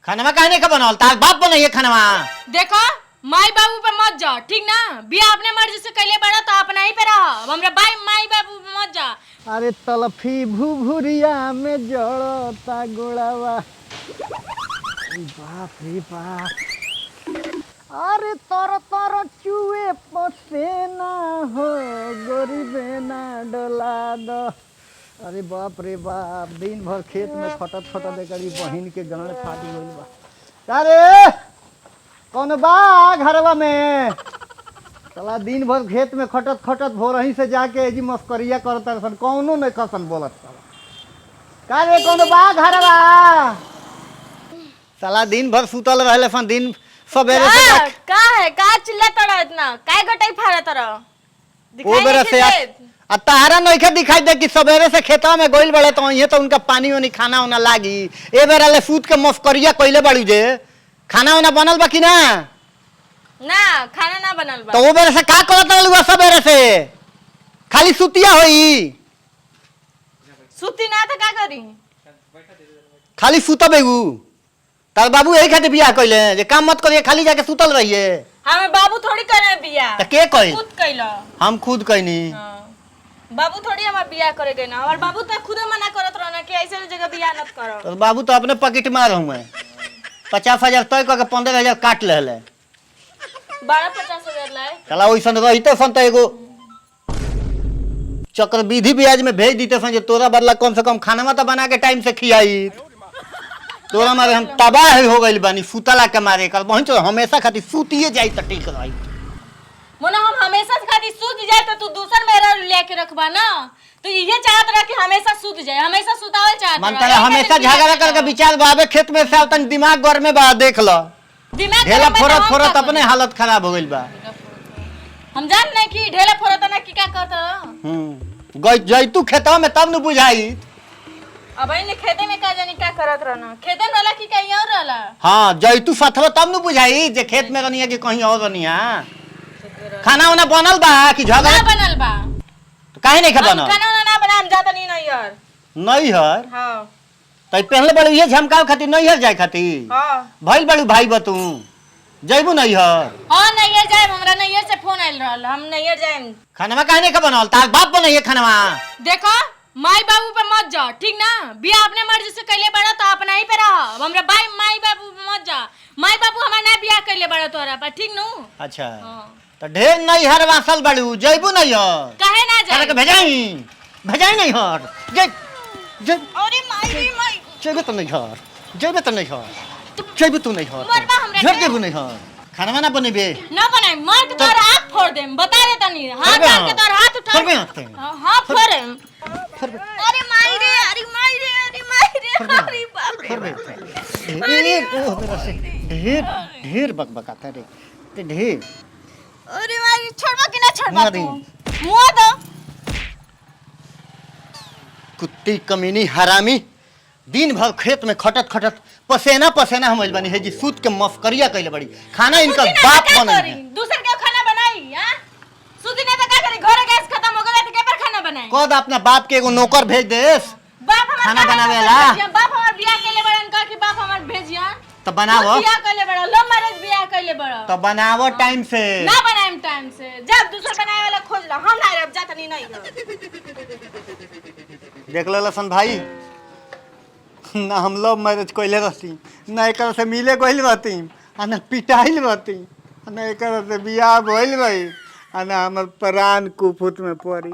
खाना काहे नहीं का बनल तार बाप बनाइए खाना। देखो माई बाबू पे मत जाओ, ठीक ना? बिया अपने मर्जी से कैले बड़ा तो अपना ही पे रहो, हमरा भाई माई बाबू पे मत जा। अरे तलफी भुभुरिया में जड़ता गोड़ावा, बाप रे बाप। अरे तर तर चुए पसेना हो गरीबे ना डोला दो। अरे बाप रे बाप, दिन भर खेत में खटत खटत करी बहिन के गांड फाटी गइल बा। अरे कौन बा घरवा में? चला दिन भर खेत में खटत खटत भोरही से जाके जी मस्करिया करता सन, कौनो नहीं कसन बोलत का रे कौन बा घरवा? साला दिन भर सुतल रहले सन, दिन सवेरे से का है का चिल्लात रह इतना? काय गटाई फाड़त रह? ओ बेरा से आ तारा नहीं दिखाई दे कि सवेरे से खेतवा में गोइल बड़े तो ये तो उनका पानी वानी खाना वाना लागी। ए बेरा ले सूत के मस्करिया कइले बाड़ू जे खाना वाना बनल बा कि ना? ना खाना ना बनल बा। तो वो बेरा से का करत रहलू सवेरे से? खाली सुतिया होई? सुती ना तो का करी? खाली सुतबेगू? तार बाबू यही खातिर बियाह कइले जे काम मत करिए, खाली जाके सुतल रहिए। हमें बाबू थोड़ी करे बिया। त के कइल? खुद कइला। हम खुद कइनी। हां बाबू थोड़ी हमार बिया करे गए ना, और बाबू तो खुद मना करत रहना कि ऐसे जगह बिया मत करो। तो बाबू तो अपने पॉकेट मार हूं मैं 50,000 तय करके 15,000 काट लेले। 12-50,000 लाए। चला ओइसन रहिते सन त एगो चक्रवृद्धि ब्याज में भेज दीते सन जे तोरा बदला कम से कम खाना तो बना के टाइम से खियाई। तोरा मारे हम तबाह हो गइल बानी सुतला के मारे। कल पहुंच हमेशा खातिर सुतिए जाई त ठीक रही। मोना हम हमेशा खातिर सूत जाए तो तू दूसर मेरा लेके रखबा ना, तो ये चाहत रहा कि हमेशा सूत जाए, हमेशा सुतावल चाहत मन तले हमेशा झगड़ा करके विचार बाबे खेत में से आवतन दिमाग घर में बा देख लो। दिमाग ढेला फोरत फोरत अपने हालत खराब हो गइल बा। हम जान नहीं कि ढेला फोरत ना कि क्या करत गई जैतू खेतवा में तब न बुझाई। अब इन खेते में का जानी क्या करत रहना, खेते में रहला कि कहीं और रहला? हां जैतू फथवा तब न बुझाई जे खेत में रनिया कि कहीं और रनिया। खाना वाना बनल बा कि झगड़ा ना बनल बा? तो काहे नहीं बनल? खाना ना बना हम जात नहीं यार। नहीं हर हां तई पहले बड़ू ये झमकाव खातिर नहीं हर जाए खातिर। हां भइल बड़ू भाई बा तू जइबू नहीं हर? हां नहीं जाए, हमरा नहीं से फोन आइल रहल, हम नहीं जाए। खाना काहे नहीं बनल? तार बाप बनाइए खाना। देखो माई बाबू पे मत जा, ठीक ना? बिया अपने मर्जी से कैले बड़ा तो अपना ही पे रहो, हमरा भाई माई बाबू पे मत जा। माई बाबू हमार ना बिया कैले बड़ा तोरा पर, ठीक नु? अच्छा तो ढेर नहीं हर वासल बड़ू जइबू नहीं हर? काहे ना जाए? के भेजाई नहीं हर जे जे अरे माई रे माई जइबे तो नहीं हर, जइबे तो नहीं हर, जइबे तू नहीं हर, मरबा हमरा झड़ जेबू नहीं हर। खाना वाना बनेबे ना बनाए, मार के तोर आंख फोड़ देम, बता दे तनी। हाथ डाल के तोर हाथ उठा फोड़बे हाथ। हां फोड़ेम। अरे माई रे, अरे माई रे, अरे माई रे, अरे बाप रे। ढेर ढेर बकबकाता रे ते ढेर। अरे माई छोड़बा कि ना छोड़बा मुआ तू? दी। मुआ दो। कुत्ती कमीनी हरामी दिन भर खेत में खटत खटत पसेना पसेना हम बानी है जी सूत के मस्करिया कइले बड़ी। खाना इनका बाप बनाई। दूसर के खाना बनाई हां? सुदी ने तो का करी, घर गैस खत्म हो गए तो के पर खाना बनाई? कद अपना बाप के एगो नौकर भेज देस बाप हमार खाना बनावेला। बाप हमार बियाह केले बड़न का कि बाप हमार भेजिया? तो बनावो। बियाह केले बड़ा, लव मैरिज बियाह केले बड़ा। तो बनावो टाइम से। ना बनाएम टाइम से, जब दूसर बनाए वाला खोज ला, हम ना अब जात नहीं। देख लो लसन भाई ना हम लव मैरिज कइले रहती, ना एक से मिले गइल रहती, आ ना पिटाइल रहती, ना एक से बियाह भइल रही, आ ना हमर प्राण कुफुत में पड़ी।